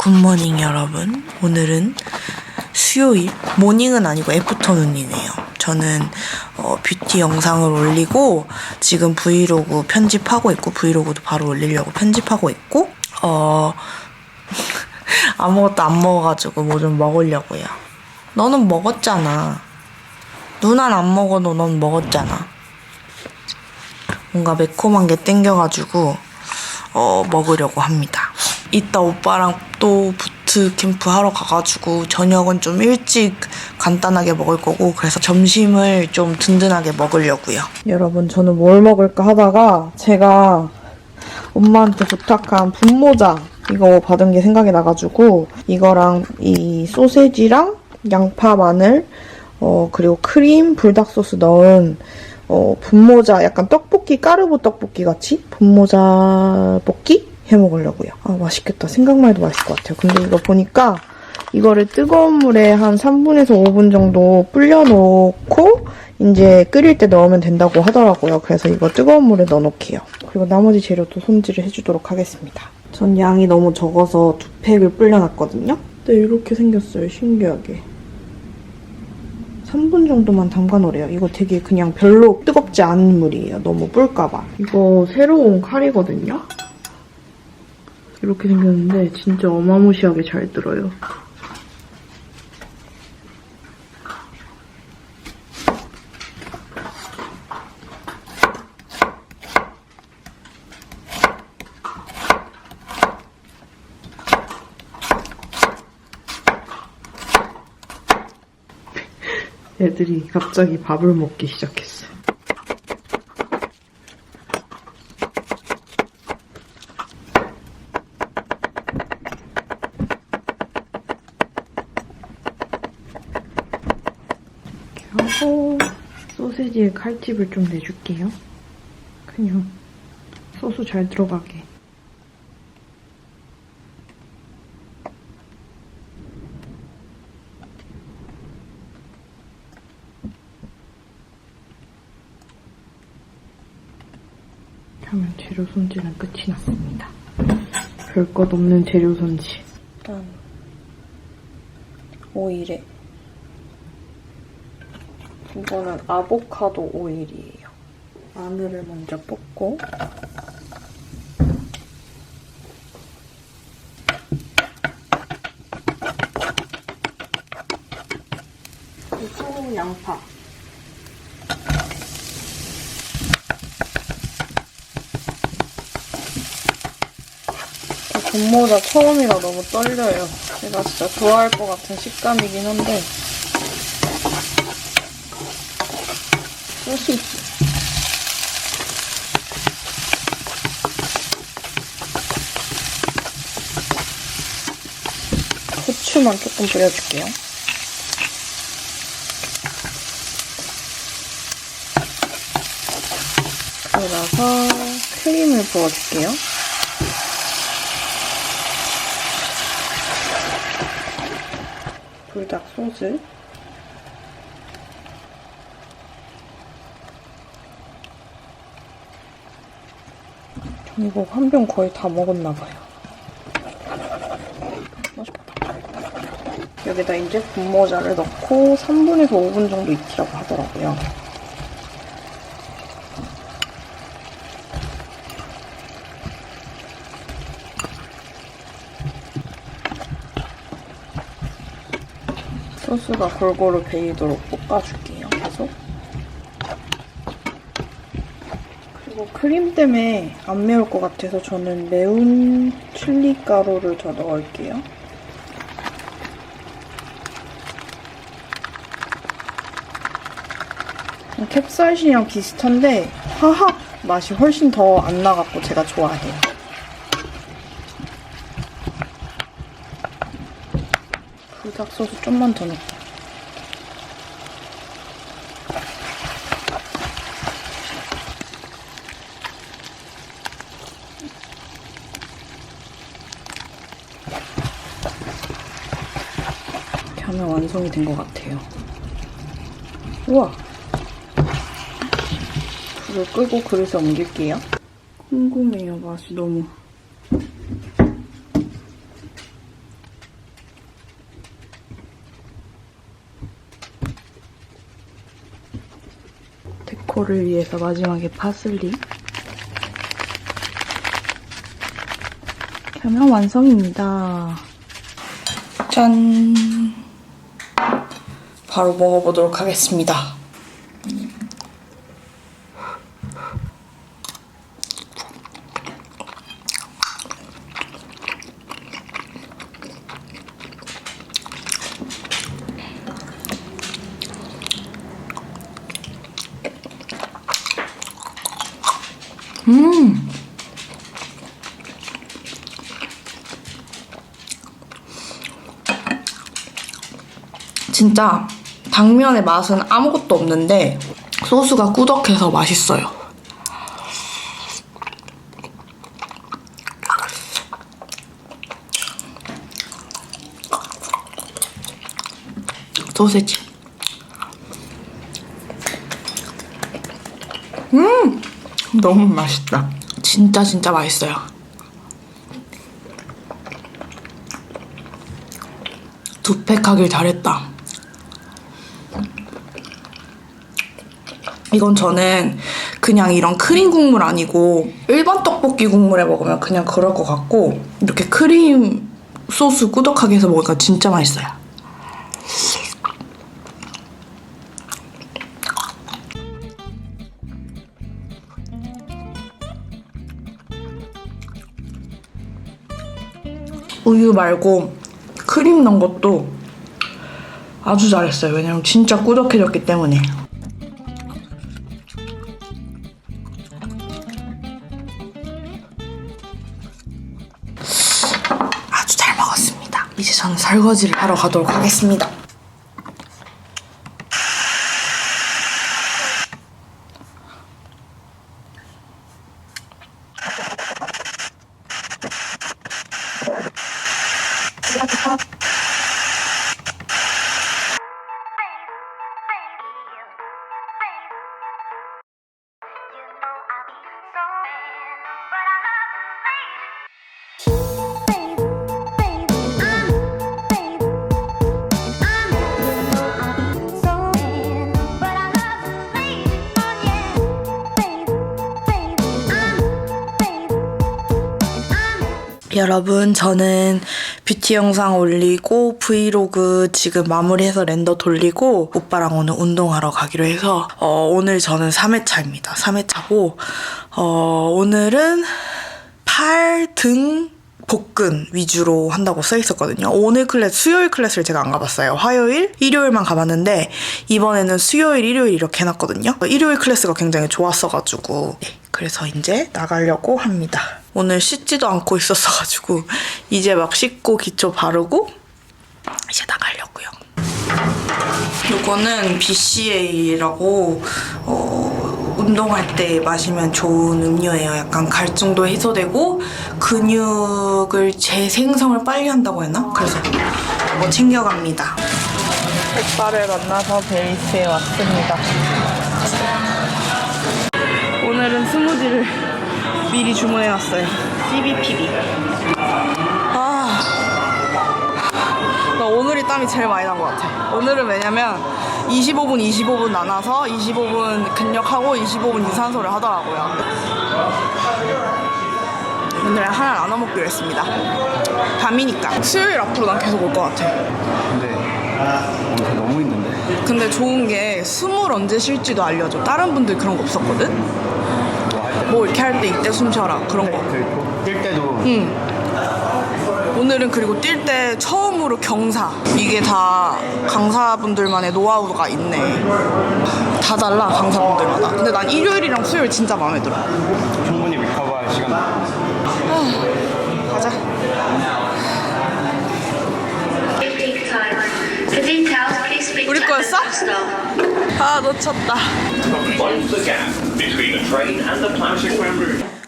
굿모닝 여러분. 오늘은 수요일, 모닝은 아니고 애프터눈이네요. 저는 뷰티 영상을 올리고 지금 브이로그 편집하고 있고, 브이로그도 바로 올리려고 편집하고 있고, 아무것도 안 먹어가지고 뭐 좀 먹으려고요. 너는 먹었잖아. 누나는 안 먹어도 넌 먹었잖아. 뭔가 매콤한 게 땡겨가지고 먹으려고 합니다. 이따 오빠랑 또 부트캠프 하러 가가지고 저녁은 좀 일찍 간단하게 먹을 거고, 그래서 점심을 좀 든든하게 먹으려고요. 여러분, 저는 뭘 먹을까 하다가 제가 엄마한테 부탁한 분모자 이거 받은 게 생각이 나가지고 이거랑 이 소세지랑 양파, 마늘 그리고 크림, 불닭소스 넣은 분모자, 약간 떡볶이, 까르보 떡볶이 같이 분모자 볶기 해먹으려고요. 아, 맛있겠다. 생각만 해도 맛있을 것 같아요. 근데 이거 보니까 이거를 뜨거운 물에 한 3분에서 5분 정도 불려놓고 이제 끓일 때 넣으면 된다고 하더라고요. 그래서 이거 뜨거운 물에 넣어놓게요. 그리고 나머지 재료도 손질을 해주도록 하겠습니다. 전 양이 너무 적어서 2팩을 불려놨거든요. 네, 이렇게 생겼어요. 신기하게. 3분 정도만 담가놓으래요. 이거 되게 그냥 별로 뜨겁지 않은 물이에요. 너무 불까봐. 이거 새로운 칼이거든요. 이렇게 생겼는데 진짜 어마무시하게 잘 들어요. 애들이 갑자기 밥을 먹기 시작했어요. 이렇게 하고 소세지에 칼집을 좀 내줄게요. 그냥 소스 잘 들어가게. 하면 재료 손질은 끝이 났습니다. 별것 없는 재료 손질. 일단 오일에 이거는 아보카도 오일이에요. 마늘을 먼저 볶고 그리고 양파. 분모자 처음이라 너무 떨려요. 제가 진짜 좋아할 것 같은 식감이긴 한데. 소시지. 후추만 조금 뿌려줄게요. 그러고 나서 크림을 부어줄게요. 불닭 소스. 전 이거 한 병 거의 다 먹었나봐요. 맛있다. 여기다 이제 분모자를 넣고 3분에서 5분 정도 익히라고 하더라고요. 소스가 골고루 배이도록 볶아줄게요. 계속. 그리고 크림 때문에 안 매울 것 같아서 저는 매운 칠리 가루를 더 넣을게요. 캡사이신이랑 비슷한데 화학 맛이 훨씬 더 안 나갖고 제가 좋아해요. 불닭 소스 좀만 더 넣고. 이렇게 하면 완성이 된 것 같아요. 우와! 불을 끄고 그릇에 옮길게요. 궁금해요, 맛이 너무. 데코를 위해서 마지막에 파슬리. 이렇게 하면 완성입니다. 짠! 바로 먹어보도록 하겠습니다. 진짜 당면의 맛은 아무것도 없는데 소스가 꾸덕해서 맛있어요. 소세지. 너무 맛있다. 진짜 맛있어요. 두 팩 하길 잘했다. 이건 저는 그냥 이런 크림 국물 아니고 일반 떡볶이 국물에 먹으면 그냥 그럴 것 같고 이렇게 크림 소스 꾸덕하게 해서 먹으니까 진짜 맛있어요. 우유 말고 크림 넣은 것도 아주 잘했어요. 왜냐면 진짜 꾸덕해졌기 때문에. 아주 잘 먹었습니다. 이제 저는 설거지를 하러 가도록 하겠습니다. 여러분, 저는 뷰티 영상 올리고 브이로그 지금 마무리해서 렌더 돌리고 오빠랑 오늘 운동하러 가기로 해서 오늘 저는 3회차입니다. 3회차고 오늘은 팔, 등, 복근 위주로 한다고 써있었거든요. 오늘 수요일 클래스를 제가 안 가봤어요. 화요일, 일요일만 가봤는데 이번에는 수요일, 일요일 이렇게 해놨거든요. 일요일 클래스가 굉장히 좋았어가지고 네, 그래서 이제 나가려고 합니다. 오늘 씻지도 않고 있었어가지고 이제 막 씻고 기초 바르고 이제 나가려고요. 이거는 BCA라고 운동할 때 마시면 좋은 음료예요. 약간 갈증도 해소되고 근육을 재생성을 빨리 한다고 했나? 그래서 이거 챙겨갑니다. 오빠를 만나서 베이스에 왔습니다. 오늘은 스무디를 미리 주문해왔어요. CBPB. 나 오늘이 땀이 제일 많이 난 것 같아. 오늘은 왜냐면 25분 나눠서 25분 근력하고 25분 유산소를 하더라고요. 오늘 하나 나눠 먹기로 했습니다. 밤이니까. 수요일 앞으로 난 계속 올 것 같아. 근데 오늘 너무 힘든데? 근데 좋은 게 숨을 언제 쉴지도 알려줘. 다른 분들 그런 거 없었거든? 뭐 이렇게 할 때 이때 숨 쉬어라 그런 거. 뛸 때도 오늘은 그리고 뛸 때 처음으로 경사. 이게 다 강사분들만의 노하우가 있네. 다 달라 강사분들마다. 근데 난 일요일이랑 수요일 진짜 마음에 들어. 충분히 리커버할 시간. 가자. 우리 거였어? 아 놓쳤다.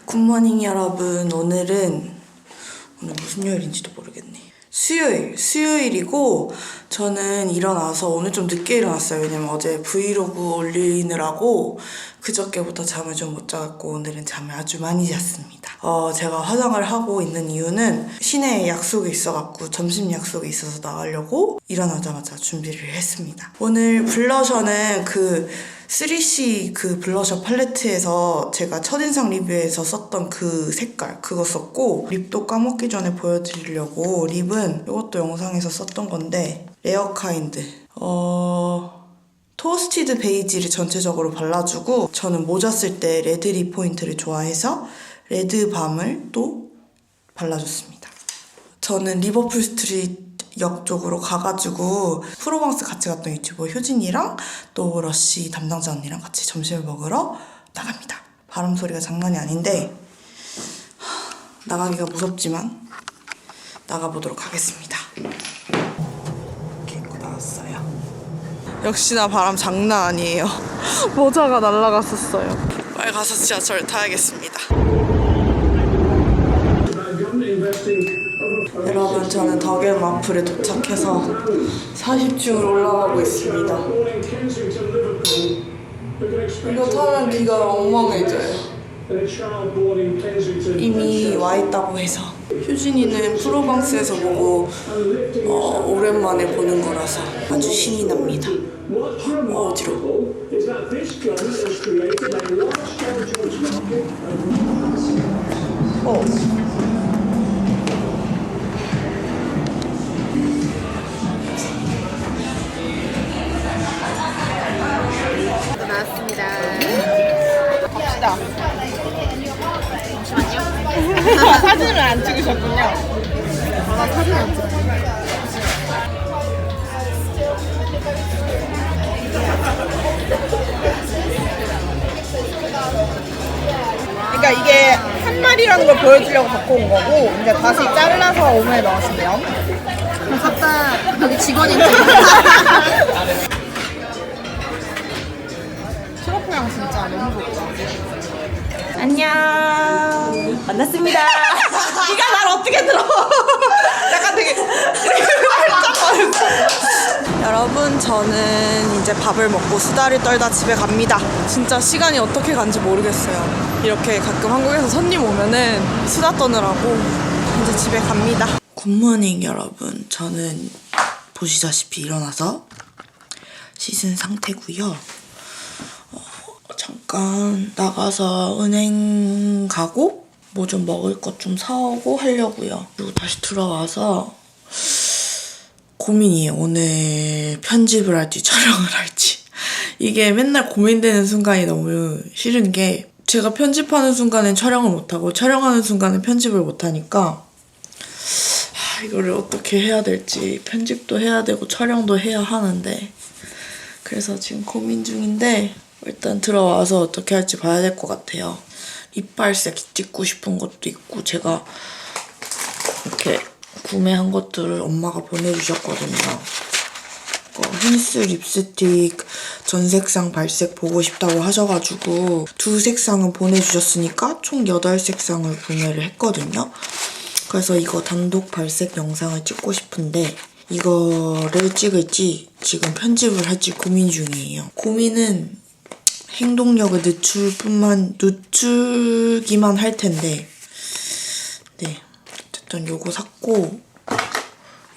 굿모닝 여러분. 오늘 무슨 요일인지도 모르겠네. 수요일이고 저는 일어나서 오늘 좀 늦게 일어났어요. 왜냐면 어제 브이로그 올리느라고 그저께부터 잠을 좀 못 자갖고 오늘은 잠을 아주 많이 잤습니다. 제가 화장을 하고 있는 이유는 시내에 약속이 있어갖고 점심 약속이 있어서 나가려고 일어나자마자 준비를 했습니다. 오늘 블러셔는 그 3C 그 블러셔 팔레트에서 제가 첫인상 리뷰에서 썼던 그 색깔 그거 썼고, 립도 까먹기 전에 보여드리려고 립은 이것도 영상에서 썼던 건데 레어카인드 토스티드 베이지를 전체적으로 발라주고, 저는 모자 쓸 때 레드 립 포인트를 좋아해서 레드 밤을 또 발라줬습니다. 저는 리버풀 스트리트 역 쪽으로 가가지고 프로방스 같이 갔던 유튜버 효진이랑 또 러쉬 담당자 언니랑 같이 점심을 먹으러 나갑니다. 바람 소리가 장난이 아닌데 나가기가 무섭지만 나가보도록 하겠습니다. 이렇게 입고 나왔어요. 역시나 바람 장난 아니에요. 모자가 날아갔었어요. 빨리 가서 지하철 타야겠습니다. 여러분, 저는 덕일 마플에 도착해서 40층으로 올라가고 있습니다. 이거 타면 귀가 엉망해져요. 이미 와 있다고 해서. 효진이는 프로방스에서 보고 오랜만에 보는 거라서 아주 신이 납니다. 어지러워. 나왔습니다. 갑시다. 잠시만요. 사진을 안 찍으셨군요. 아, 사진 안 찍어. 그러니까 이게 한 마리라는 걸 보여주려고 갖고 온 거고, 이제 다시 잘라서 오븐에 넣으시면. 갔다 여기 직원이 있지. 트러플 향 진짜 너무 좋다. 안녕. 만났습니다. 네가 날 어떻게 들어? 약간 되게 활짝 말했어. 여러분, 저는 이제 밥을 먹고 수다를 떨다 집에 갑니다. 진짜 시간이 어떻게 간지 모르겠어요. 이렇게 가끔 한국에서 손님 오면은 수다 떠느라고 이제 집에 갑니다. 굿모닝 여러분. 저는 보시다시피 일어나서 씻은 상태고요. 잠깐 나가서 은행 가고 뭐 좀 먹을 것 좀 사오고 하려고요. 그리고 다시 들어와서 고민이에요. 오늘 편집을 할지 촬영을 할지. 이게 맨날 고민되는 순간이 너무 싫은 게, 제가 편집하는 순간엔 촬영을 못하고 촬영하는 순간엔 편집을 못하니까 이거를 어떻게 해야 될지. 편집도 해야 되고 촬영도 해야 하는데, 그래서 지금 고민 중인데 일단 들어와서 어떻게 할지 봐야 될 것 같아요. 립발색 찍고 싶은 것도 있고, 제가 이렇게 구매한 것들을 엄마가 보내주셨거든요. 힌스 립스틱 전색상 발색 보고 싶다고 하셔가지고 2색상은 보내주셨으니까 총 8색상을 구매를 했거든요. 그래서 이거 단독 발색 영상을 찍고 싶은데 이거를 찍을지 지금 편집을 할지 고민 중이에요. 고민은 행동력을 늦추기만 할 텐데, 네, 어쨌든 요거 샀고,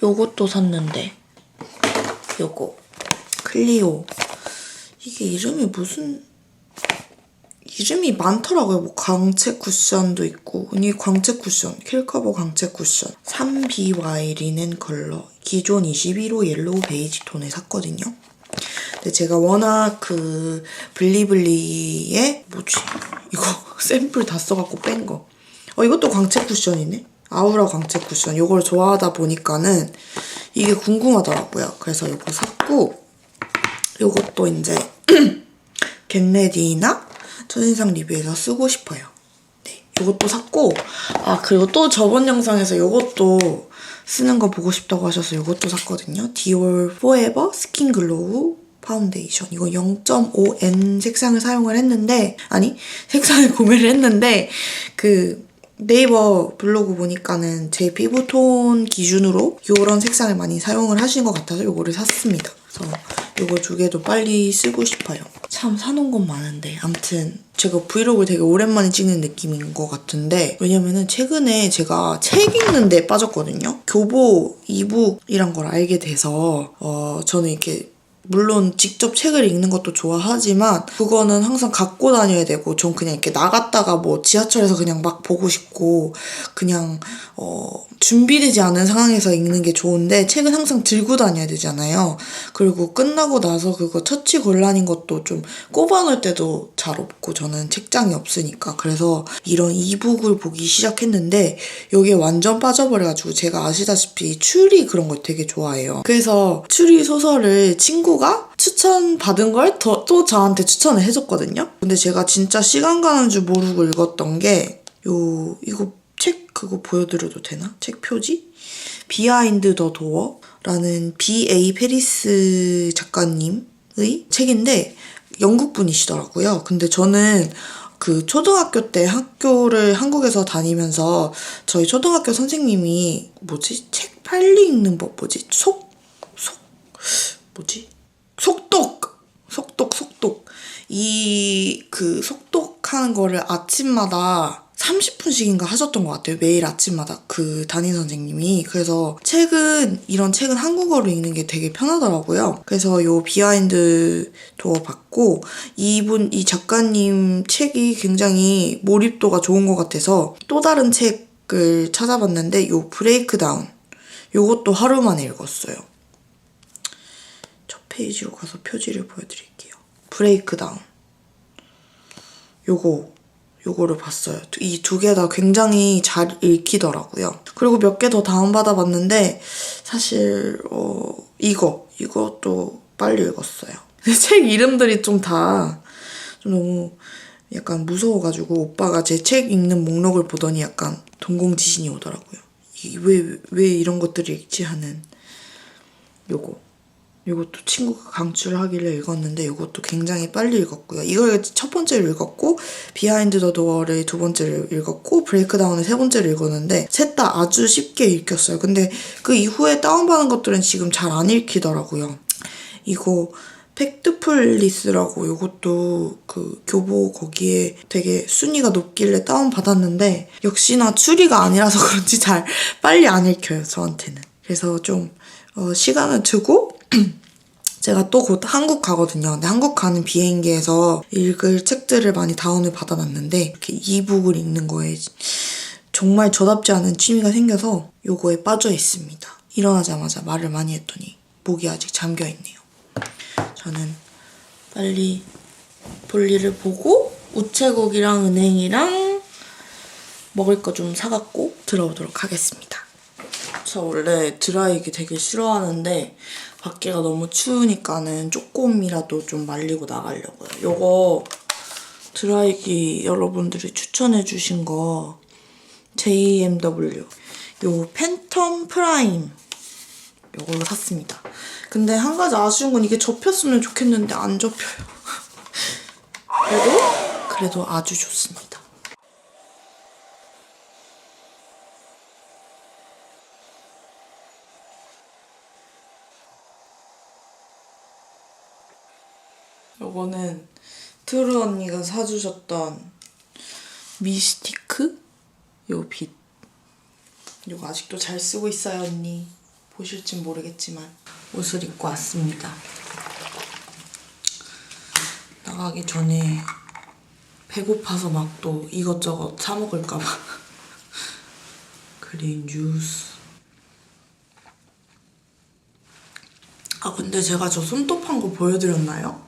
요것도 샀는데, 요거 클리오, 이게 이름이 많더라고요. 뭐 광채 쿠션도 있고, 이 광채 쿠션, 킬커버 광채 쿠션 3BY 리넨 컬러, 기존 21호 옐로우 베이지 톤에 샀거든요. 근데 제가 워낙 그 블리블리의 이거 샘플 다 써갖고 뺀 거. 이것도 광채 쿠션이네. 아우라 광채 쿠션. 이걸 좋아하다 보니까는 이게 궁금하더라고요. 그래서 이거 샀고, 이것도 이제 겟레디나 첫인상 리뷰에서 쓰고 싶어요. 네, 이것도 샀고, 그리고 또 저번 영상에서 이것도 쓰는 거 보고 싶다고 하셔서 이것도 샀거든요. 디올 포에버 스킨 글로우 파운데이션. 이거 0.5N 색상을 사용을 했는데, 색상을 구매를 했는데, 그 네이버 블로그 보니까는 제 피부톤 기준으로 이런 색상을 많이 사용을 하신 것 같아서 이거를 샀습니다. 그래서 이거 2개도 빨리 쓰고 싶어요. 참 사놓은 건 많은데, 아무튼 제가 브이로그를 되게 오랜만에 찍는 느낌인 것 같은데, 왜냐면은 최근에 제가 책 읽는 데 빠졌거든요. 교보 이북이란 걸 알게 돼서 저는 이렇게 물론 직접 책을 읽는 것도 좋아하지만 그거는 항상 갖고 다녀야 되고 전 그냥 이렇게 나갔다가 뭐 지하철에서 그냥 막 보고 싶고 그냥 준비되지 않은 상황에서 읽는 게 좋은데 책은 항상 들고 다녀야 되잖아요. 그리고 끝나고 나서 그거 처치곤란인 것도 좀 꼽아놓을 때도 잘 없고 저는 책장이 없으니까 그래서 이런 이북을 보기 시작했는데 여기에 완전 빠져버려가지고 제가 아시다시피 추리 그런 걸 되게 좋아해요. 그래서 추리 소설을 친구가 추천받은 걸 또 저한테 추천을 해줬거든요. 근데 제가 진짜 시간 가는 줄 모르고 읽었던 게 이거 책 그거 보여드려도 되나? 책 표지? 비하인드 더 도어라는 B.A. 페리스 작가님의 책인데 영국 분이시더라고요. 근데 저는 그 초등학교 때 학교를 한국에서 다니면서 저희 초등학교 선생님이 책 빨리 읽는 법 속독. 그 속독하는 거를 아침마다 30분씩인가 하셨던 것 같아요. 매일 아침마다 그 담임 선생님이. 그래서 이런 책은 한국어로 읽는 게 되게 편하더라고요. 그래서 요 비하인드 도어 봤고 이 작가님 책이 굉장히 몰입도가 좋은 것 같아서 또 다른 책을 찾아봤는데 요 브레이크다운 요것도 하루 만에 읽었어요. 첫 페이지로 가서 표지를 보여드릴게요. 브레이크다운 요거를 봤어요. 이 두 개 다 굉장히 잘 읽히더라고요. 그리고 몇 개 더 다운받아 봤는데 사실 이것도 빨리 읽었어요. 책 이름들이 좀 너무 약간 무서워가지고 오빠가 제 책 읽는 목록을 보더니 약간 동공지신이 오더라고요. 왜 이런 것들을 읽지 하는 요것도 친구가 강추를 하길래 읽었는데 요것도 굉장히 빨리 읽었고요. 이걸 첫 번째로 읽었고 비하인드 더 도어를 두 번째로 읽었고 브레이크다운을 세 번째로 읽었는데 셋 다 아주 쉽게 읽혔어요. 근데 그 이후에 다운받은 것들은 지금 잘 안 읽히더라고요. 이거 팩트풀리스라고 요것도 그 교보 거기에 되게 순위가 높길래 다운받았는데 역시나 추리가 아니라서 그런지 잘 빨리 안 읽혀요, 저한테는. 그래서 좀 시간을 두고 제가 또 곧 한국 가거든요. 근데 한국 가는 비행기에서 읽을 책들을 많이 다운을 받아놨는데 이렇게 이북을 읽는 거에 정말 저답지 않은 취미가 생겨서 요거에 빠져 있습니다. 일어나자마자 말을 많이 했더니 목이 아직 잠겨있네요. 저는 빨리 볼일을 보고 우체국이랑 은행이랑 먹을 거 좀 사갖고 들어오도록 하겠습니다. 저 원래 드라이기 되게 싫어하는데 밖에가 너무 추우니까는 조금이라도 좀 말리고 나가려고요. 요거 드라이기 여러분들이 추천해주신 거 JMW 요 팬텀 프라임 요걸로 샀습니다. 근데 한 가지 아쉬운 건 이게 접혔으면 좋겠는데 안 접혀요. 그래도 아주 좋습니다. 요거는 트루 언니가 사주셨던 미스티크? 요 빛. 요거 아직도 잘 쓰고 있어요, 언니. 보실진 모르겠지만 옷을 입고 왔습니다. 나가기 전에 배고파서 막 또 이것저것 사 먹을까봐. 그린 주스. 아 근데 제가 저 손톱한 거 보여드렸나요?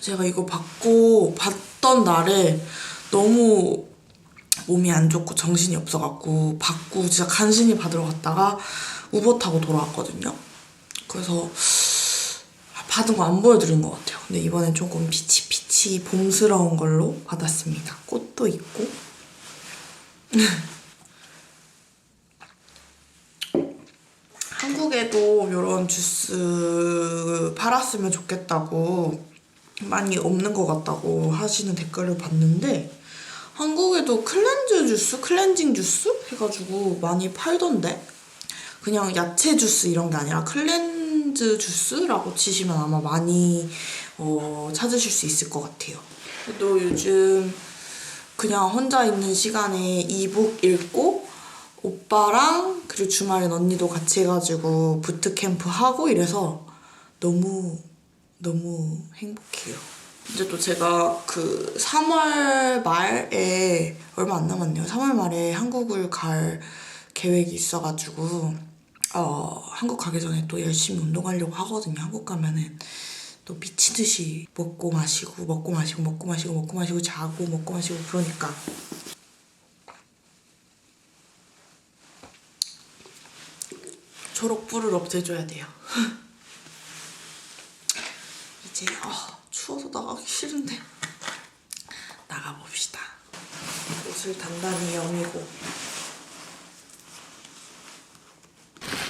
제가 이거 받던 날에 너무 몸이 안 좋고 정신이 없어갖고 받고 진짜 간신히 받으러 갔다가 우버 타고 돌아왔거든요. 그래서 받은 거 안 보여드린 것 같아요. 근데 이번엔 조금 피치피치 봄스러운 걸로 받았습니다. 꽃도 있고. 한국에도 이런 주스 팔았으면 좋겠다고 많이 없는 것 같다고 하시는 댓글을 봤는데 한국에도 클렌징 주스 해가지고 많이 팔던데 그냥 야채 주스 이런 게 아니라 클렌즈 주스라고 치시면 아마 많이 찾으실 수 있을 것 같아요. 또 요즘 그냥 혼자 있는 시간에 이북 읽고 오빠랑 그리고 주말엔 언니도 같이 해가지고 부트캠프 하고 이래서 너무 행복해요. 이제 또 제가 그 3월 말에 얼마 안 남았네요. 3월 말에 한국을 갈 계획이 있어가지고 한국 가기 전에 또 열심히 운동하려고 하거든요. 한국 가면은 또 미치듯이 먹고 마시고 자고 먹고 마시고 그러니까 초록불을 없애줘야 돼요. 이제 추워서 나가기 싫은데 나가봅시다. 옷을 단단히 여미고.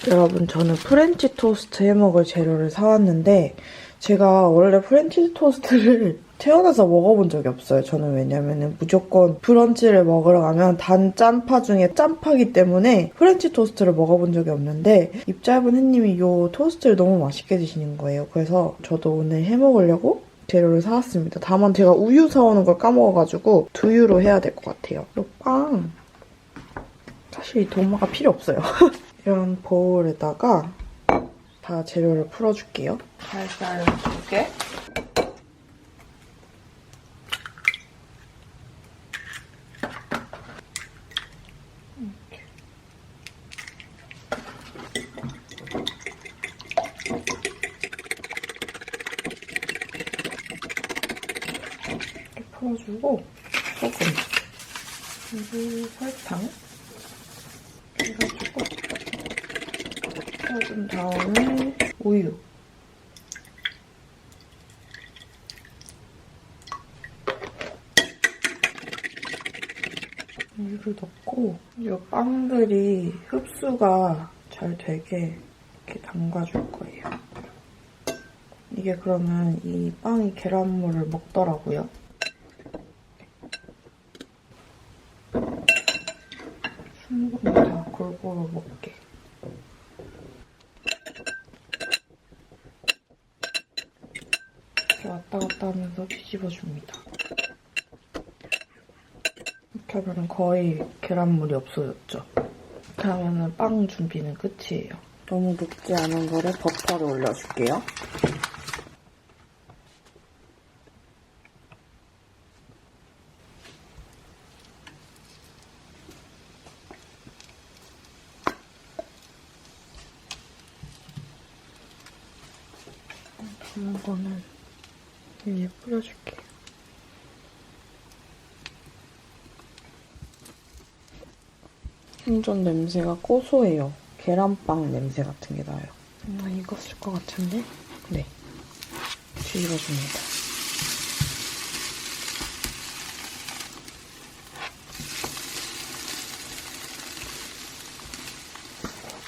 여러분, 저는 프렌치 토스트 해먹을 재료를 사왔는데 제가 원래 프렌치 토스트를 태어나서 먹어본 적이 없어요. 저는 왜냐면은 무조건 브런치를 먹으러 가면 단 짠파 중에 짠파기 때문에 프렌치 토스트를 먹어본 적이 없는데 입짧은 햇님이 이 토스트를 너무 맛있게 드시는 거예요. 그래서 저도 오늘 해먹으려고 재료를 사왔습니다. 다만 제가 우유 사오는 걸 까먹어가지고 두유로 해야 될 것 같아요. 이 빵 사실 이 도마가 필요 없어요. 이런 보울에다가 다 재료를 풀어줄게요. 살살 2개. 이렇게 풀어주고 소금, 그리고 설탕 해가지고 풀어준 다음에 우유. 우유를 넣고 이 빵들이 흡수가 잘 되게 이렇게 담가줄 거예요. 이게 그러면 이 빵이 계란물을 먹더라고요. 충분히 다 골고루 먹게. 이렇게 왔다 갔다 하면서 뒤집어줍니다. 이렇게 하면 거의 계란물이 없어졌죠. 이렇게 하면 빵 준비는 끝이에요. 너무 녹지 않은 물에 버터를 올려줄게요. 남은 거는 위에 뿌려줄게요. 생전 냄새가 고소해요. 계란빵 냄새 같은 게 나요. 익었을 것 같은데? 네. 뒤집어줍니다.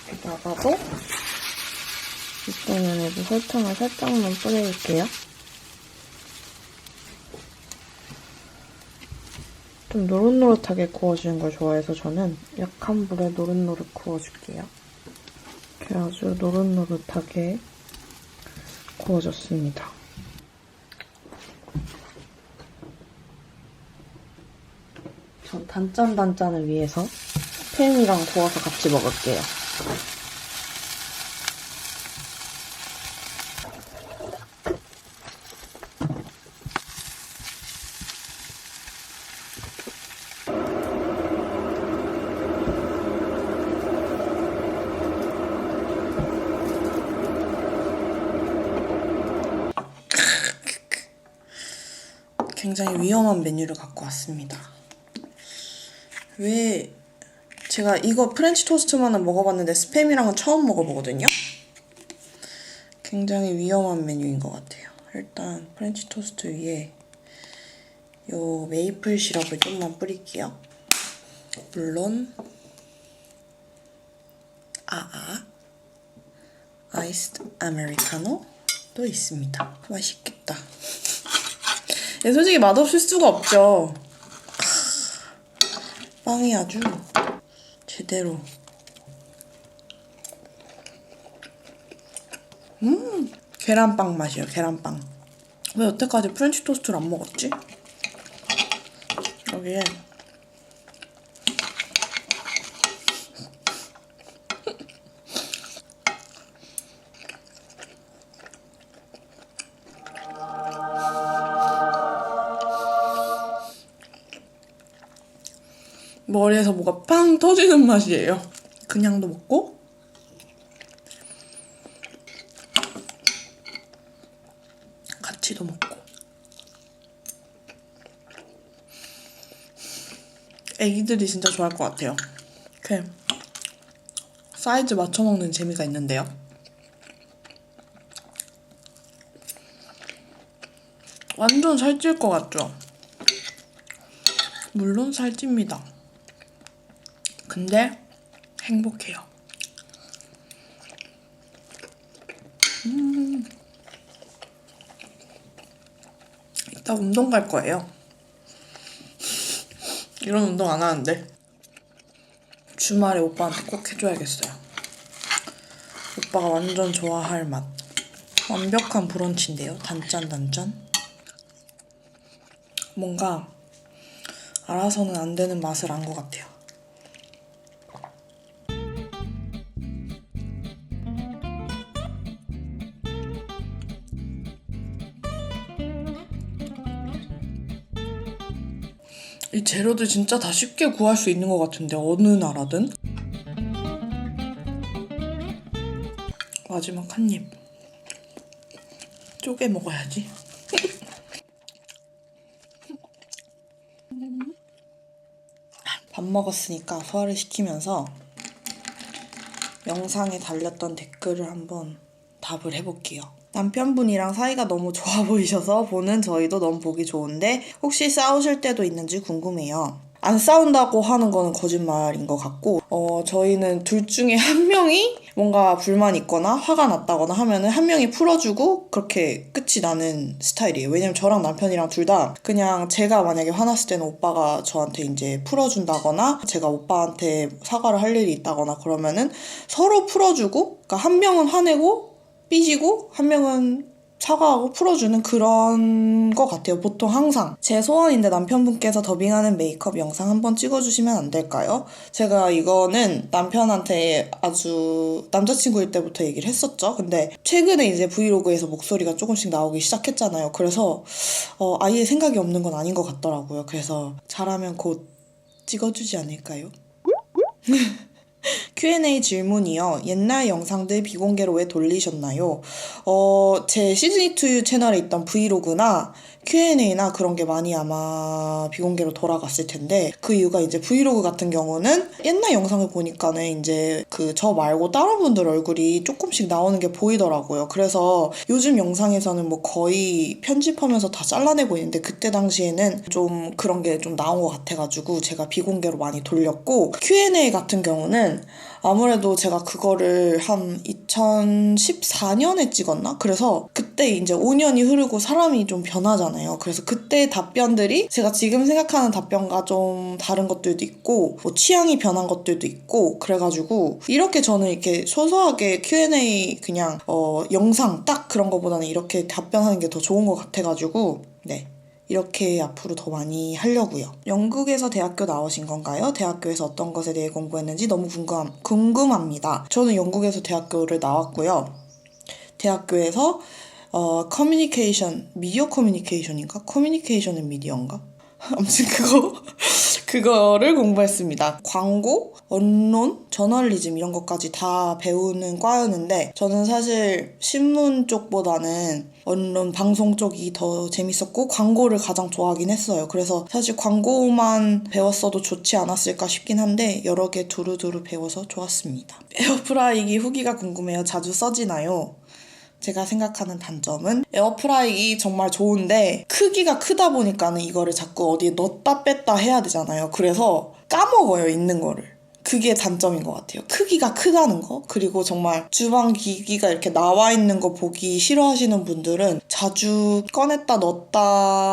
여기다가도 윗면에도 설탕을 살짝만 뿌려줄게요. 좀 노릇노릇하게 구워주는 걸 좋아해서 저는 약한 불에 노릇노릇 구워줄게요. 이렇게 아주 노릇노릇하게 구워졌습니다. 저 단짠단짠을 위해서 햄이랑 구워서 같이 먹을게요. 굉장히 위험한 메뉴를 갖고 왔습니다. 왜 제가 이거 프렌치 토스트만은 먹어봤는데 스팸이랑은 처음 먹어보거든요. 굉장히 위험한 메뉴인 것 같아요. 일단 프렌치 토스트 위에 요 메이플 시럽을 좀만 뿌릴게요. 물론 아이스드 아메리카노도 있습니다. 맛있겠다. 솔직히 맛없을 수가 없죠. 빵이 아주 제대로. 계란빵 맛이에요, 계란빵. 왜 여태까지 프렌치 토스트를 안 먹었지? 여기에 머리에서 뭐가 팡 터지는 맛이에요. 그냥도 먹고 같이도 먹고. 애기들이 진짜 좋아할 것 같아요. 이렇게 사이즈 맞춰 먹는 재미가 있는데요. 완전 살찔 것 같죠? 물론 살찝니다. 근데 행복해요. 이따 운동 갈 거예요. 이런 운동 안 하는데. 주말에 오빠한테 꼭 해줘야겠어요. 오빠가 완전 좋아할 맛. 완벽한 브런치인데요. 단짠. 뭔가 알아서는 안 되는 맛을 안 것 같아요. 이 재료들 진짜 다 쉽게 구할 수 있는 것 같은데 어느 나라든. 마지막 한 입. 쪼개 먹어야지. 밥 먹었으니까 소화를 시키면서 영상에 달렸던 댓글을 한번 답을 해볼게요. 남편분이랑 사이가 너무 좋아 보이셔서 보는 저희도 너무 보기 좋은데 혹시 싸우실 때도 있는지 궁금해요. 안 싸운다고 하는 거는 거짓말인 것 같고 저희는 둘 중에 한 명이 뭔가 불만이 있거나 화가 났다거나 하면은 한 명이 풀어주고 그렇게 끝이 나는 스타일이에요. 왜냐면 저랑 남편이랑 둘 다 그냥 제가 만약에 화났을 때는 오빠가 저한테 이제 풀어준다거나 제가 오빠한테 사과를 할 일이 있다거나 그러면은 서로 풀어주고, 그러니까 한 명은 화내고 삐지고 한 명은 사과하고 풀어주는 그런 것 같아요. 보통 항상. 제 소원인데 남편분께서 더빙하는 메이크업 영상 한번 찍어주시면 안 될까요? 제가 이거는 남편한테 아주 남자친구일 때부터 얘기를 했었죠. 근데 최근에 이제 브이로그에서 목소리가 조금씩 나오기 시작했잖아요. 그래서 아예 생각이 없는 건 아닌 것 같더라고요. 그래서 잘하면 곧 찍어주지 않을까요? Q&A 질문이요. 옛날 영상들 비공개로 왜 돌리셨나요? 제 시즈니2 채널에 있던 브이로그나 Q&A나 그런 게 많이 아마 비공개로 돌아갔을 텐데, 그 이유가 이제 브이로그 같은 경우는 옛날 영상을 보니까는 이제 저 말고 다른 분들 얼굴이 조금씩 나오는 게 보이더라고요. 그래서 요즘 영상에서는 뭐 거의 편집하면서 다 잘라내고 있는데 그때 당시에는 좀 그런 게 좀 나온 것 같아가지고 제가 비공개로 많이 돌렸고, Q&A 같은 경우는 아무래도 제가 그거를 한 2014년에 찍었나? 그래서 그때 이제 5년이 흐르고 사람이 좀 변하잖아요. 그래서 그때 답변들이 제가 지금 생각하는 답변과 좀 다른 것들도 있고 뭐 취향이 변한 것들도 있고, 그래가지고 이렇게 저는 이렇게 소소하게 Q&A 그냥 영상 딱 그런 거보다는 이렇게 답변하는 게 더 좋은 것 같아가지고 네. 이렇게 앞으로 더 많이 하려고요. 영국에서 대학교 나오신 건가요? 대학교에서 어떤 것에 대해 공부했는지 너무 궁금합니다. 저는 영국에서 대학교를 나왔고요. 대학교에서 커뮤니케이션, 미디어 커뮤니케이션인가? 커뮤니케이션 앤 미디어인가? 아무튼 그거를 공부했습니다. 광고, 언론, 저널리즘 이런 것까지 다 배우는 과였는데 저는 사실 신문 쪽보다는 언론, 방송 쪽이 더 재밌었고 광고를 가장 좋아하긴 했어요. 그래서 사실 광고만 배웠어도 좋지 않았을까 싶긴 한데 여러 개 두루두루 배워서 좋았습니다. 에어프라이기 후기가 궁금해요. 자주 써지나요? 제가 생각하는 단점은 에어프라이기 정말 좋은데 크기가 크다 보니까는 이거를 자꾸 어디에 넣었다 뺐다 해야 되잖아요. 그래서 까먹어요, 있는 거를. 그게 단점인 것 같아요. 크기가 크다는 거. 그리고 정말 주방 기기가 이렇게 나와 있는 거 보기 싫어하시는 분들은 자주 꺼냈다 넣었다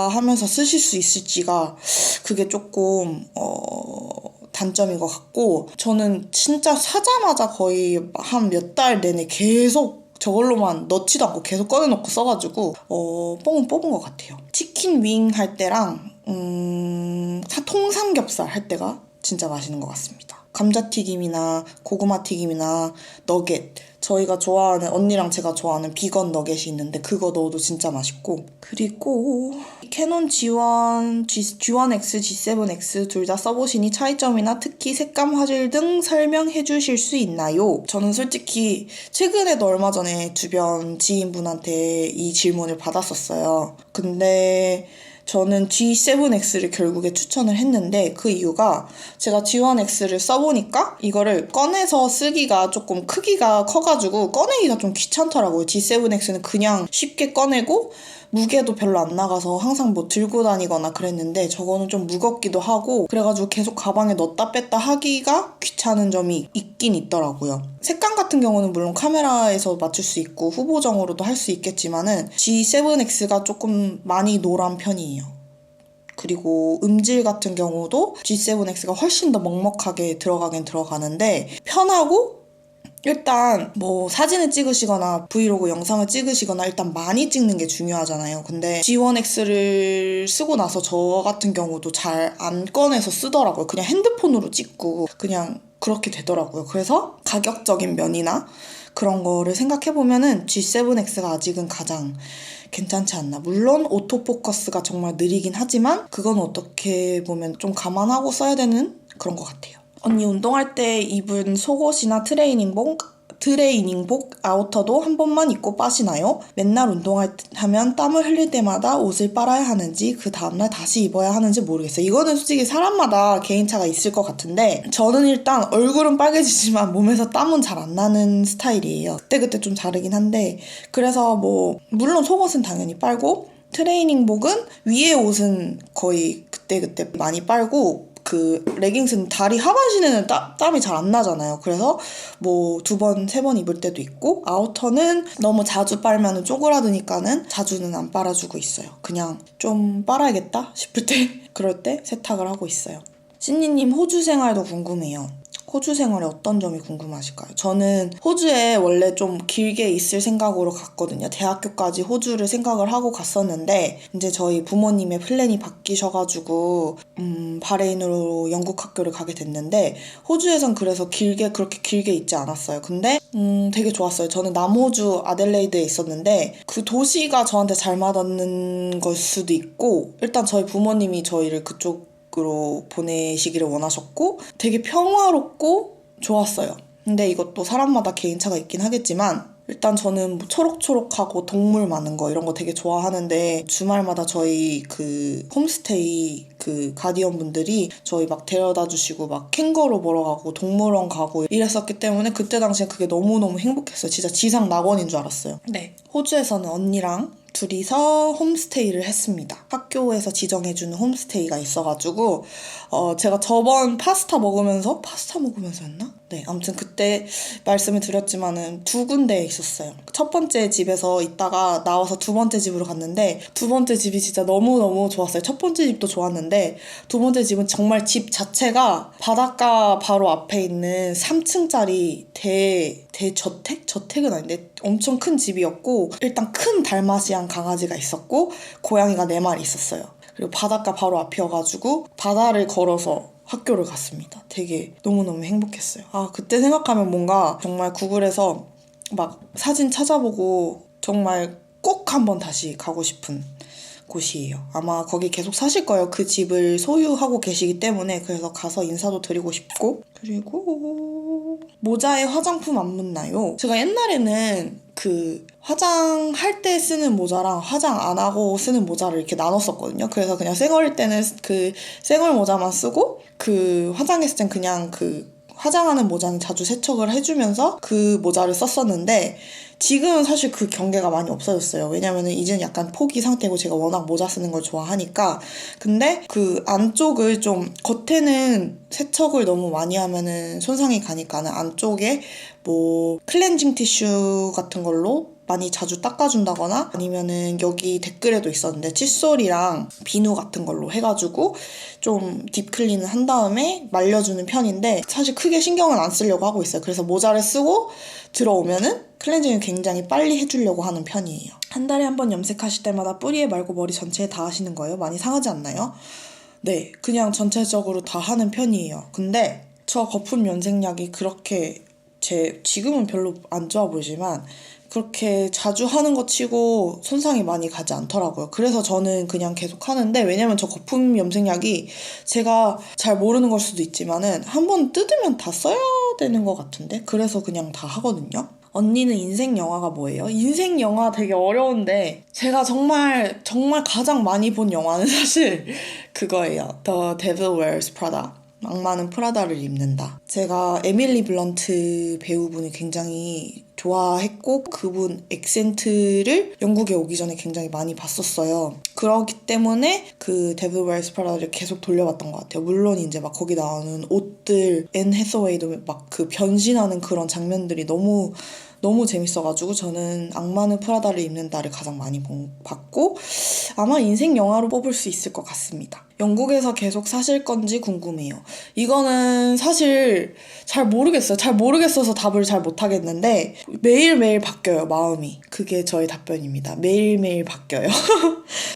하면서 쓰실 수 있을지가 그게 조금 단점인 것 같고, 저는 진짜 사자마자 거의 한 몇 달 내내 계속 저걸로만 넣지도 않고 계속 꺼내놓고 써가지고 뽕은 뽑은 것 같아요. 치킨 윙 할 때랑 통삼겹살 할 때가 진짜 맛있는 것 같습니다. 감자튀김이나 고구마튀김이나 너겟, 저희가 좋아하는, 언니랑 제가 좋아하는 비건 너겟이 있는데 그거 넣어도 진짜 맛있고, 그리고 캐논 G1, G1X, G7X 둘 다 써보시니 차이점이나 특히 색감, 화질 등 설명해 주실 수 있나요? 저는 솔직히 최근에도 얼마 전에 주변 지인분한테 이 질문을 받았었어요. 근데 저는 G7X를 결국에 추천을 했는데, 그 이유가 제가 G1X를 써보니까 이거를 꺼내서 쓰기가 조금 크기가 커가지고 꺼내기가 좀 귀찮더라고요. G7X는 그냥 쉽게 꺼내고 무게도 별로 안 나가서 항상 뭐 들고 다니거나 그랬는데, 저거는 좀 무겁기도 하고 그래가지고 계속 가방에 넣었다 뺐다 하기가 귀찮은 점이 있긴 있더라고요. 색감 같은 경우는 물론 카메라에서 맞출 수 있고 후보정으로도 할 수 있겠지만은 G7X가 조금 많이 노란 편이에요. 그리고 음질 같은 경우도 G7X가 훨씬 더 먹먹하게 들어가긴 들어가는데 편하고, 일단 뭐 사진을 찍으시거나 브이로그 영상을 찍으시거나 일단 많이 찍는 게 중요하잖아요. 근데 G1X를 쓰고 나서 저 같은 경우도 잘 안 꺼내서 쓰더라고요. 그냥 핸드폰으로 찍고 그냥 그렇게 되더라고요. 그래서 가격적인 면이나 그런 거를 생각해보면은 G7X가 아직은 가장 괜찮지 않나. 물론 오토포커스가 정말 느리긴 하지만 그건 어떻게 보면 좀 감안하고 써야 되는 그런 것 같아요. 언니 운동할 때 입은 속옷이나 트레이닝복, 아우터도 한 번만 입고 빠시나요? 맨날 운동하면 땀을 흘릴 때마다 옷을 빨아야 하는지 그 다음날 다시 입어야 하는지 모르겠어요. 이거는 솔직히 사람마다 개인차가 있을 것 같은데, 저는 일단 얼굴은 빨개지지만 몸에서 땀은 잘 안 나는 스타일이에요. 그때그때 좀 다르긴 한데, 그래서 뭐 물론 속옷은 당연히 빨고 트레이닝복은 위에 옷은 거의 그때그때 많이 빨고, 그 레깅스는 다리 하반신에는 땀이 잘 안 나잖아요. 그래서 뭐 2번, 3번 입을 때도 있고, 아우터는 너무 자주 빨면 쪼그라드니까는 자주는 안 빨아주고 있어요. 그냥 좀 빨아야겠다 싶을 때 그럴 때 세탁을 하고 있어요. 신니님 호주 생활도 궁금해요. 호주 생활에 어떤 점이 궁금하실까요? 저는 호주에 원래 좀 길게 있을 생각으로 갔거든요. 대학교까지 호주를 생각을 하고 갔었는데 이제 저희 부모님의 플랜이 바뀌셔가지고 바레인으로 영국 학교를 가게 됐는데, 호주에선 그래서 그렇게 길게 있지 않았어요. 근데 되게 좋았어요. 저는 남호주 아델레이드에 있었는데 그 도시가 저한테 잘 맞는 걸 수도 있고, 일단 저희 부모님이 저희를 그쪽 으로 보내시기를 원하셨고 되게 평화롭고 좋았어요. 근데 이것도 사람마다 개인차가 있긴 하겠지만, 일단 저는 뭐 초록초록하고 동물 많은 거 이런 거 되게 좋아하는데, 주말마다 저희 그 홈스테이 그 가디언 분들이 저희 막 데려다 주시고 막 캥거루 보러 가고 동물원 가고 이랬었기 때문에 그때 당시에 그게 너무너무 행복했어요. 진짜 지상 낙원인 줄 알았어요. 네, 호주에서는 언니랑 둘이서 홈스테이를 했습니다. 학교에서 지정해주는 홈스테이가 있어가지고 제가 저번 파스타 먹으면서였나? 네, 아무튼 그때 말씀을 드렸지만은 2군데에 있었어요. 첫 번째 집에서 있다가 나와서 2번째 집으로 갔는데 2번째 집이 진짜 너무너무 좋았어요. 첫 번째 집도 좋았는데 2번째 집은 정말 집 자체가 바닷가 바로 앞에 있는 3층짜리 대저택? 저택은 아닌데 엄청 큰 집이었고, 일단 큰 달마시안 강아지가 있었고 고양이가 4마리 있었어요. 그리고 바닷가 바로 앞이어가지고 바다를 걸어서 학교를 갔습니다. 되게 너무너무 행복했어요. 그때 생각하면 뭔가 정말 구글에서 막 사진 찾아보고 정말 꼭 한번 다시 가고 싶은 곳이에요. 아마 거기 계속 사실 거예요. 그 집을 소유하고 계시기 때문에. 그래서 가서 인사도 드리고 싶고. 그리고 모자에 화장품 안 묻나요? 제가 옛날에는 그 화장할 때 쓰는 모자랑 화장 안 하고 쓰는 모자를 이렇게 나눴었거든요. 그래서 그냥 쌩얼일 때는 그 쌩얼 모자만 쓰고, 그 화장했을 땐 그냥 그 화장하는 모자는 자주 세척을 해주면서 그 모자를 썼었는데, 지금은 사실 그 경계가 많이 없어졌어요. 왜냐면은 이제는 약간 포기 상태고 제가 워낙 모자 쓰는 걸 좋아하니까. 근데 그 안쪽을 좀, 겉에는 세척을 너무 많이 하면은 손상이 가니까는 안쪽에 뭐 클렌징 티슈 같은 걸로 많이 자주 닦아준다거나, 아니면은 여기 댓글에도 있었는데 칫솔이랑 비누 같은 걸로 해가지고 좀 딥클린을 한 다음에 말려주는 편인데, 사실 크게 신경은 안 쓰려고 하고 있어요. 그래서 모자를 쓰고 들어오면은 클렌징을 굉장히 빨리 해주려고 하는 편이에요. 한 달에 한 번 염색하실 때마다 뿌리에 말고 머리 전체에 다 하시는 거예요? 많이 상하지 않나요? 네, 그냥 전체적으로 다 하는 편이에요. 근데 저 거품 염색약이 그렇게 지금은 별로 안 좋아 보이지만 그렇게 자주 하는 거 치고 손상이 많이 가지 않더라고요. 그래서 저는 그냥 계속 하는데, 왜냐면 저 거품 염색약이 제가 잘 모르는 걸 수도 있지만은 한 번 뜯으면 다 써야 되는 것 같은데, 그래서 그냥 다 하거든요. 언니는 인생 영화가 뭐예요? 인생 영화 되게 어려운데 제가 정말 가장 많이 본 영화는 사실 그거예요. The Devil Wears Prada. 악마는 프라다를 입는다. 제가 에밀리 블런트 배우분을 굉장히 좋아했고 그분 액센트를 영국에 오기 전에 굉장히 많이 봤었어요. 그렇기 때문에 그 데빌 웨어스 프라다를 계속 돌려봤던 것 같아요. 물론 이제 막 거기 나오는 옷들, 앤 해서웨이도 막 그 변신하는 그런 장면들이 너무 재밌어가지고 저는 악마는 프라다를 입는다를 가장 많이 봤고, 아마 인생 영화로 뽑을 수 있을 것 같습니다. 영국에서 계속 사실 건지 궁금해요. 이거는 사실 잘 모르겠어요. 잘 모르겠어서 답을 잘 못하겠는데 매일매일 바뀌어요, 마음이. 그게 저의 답변입니다. 매일매일 바뀌어요.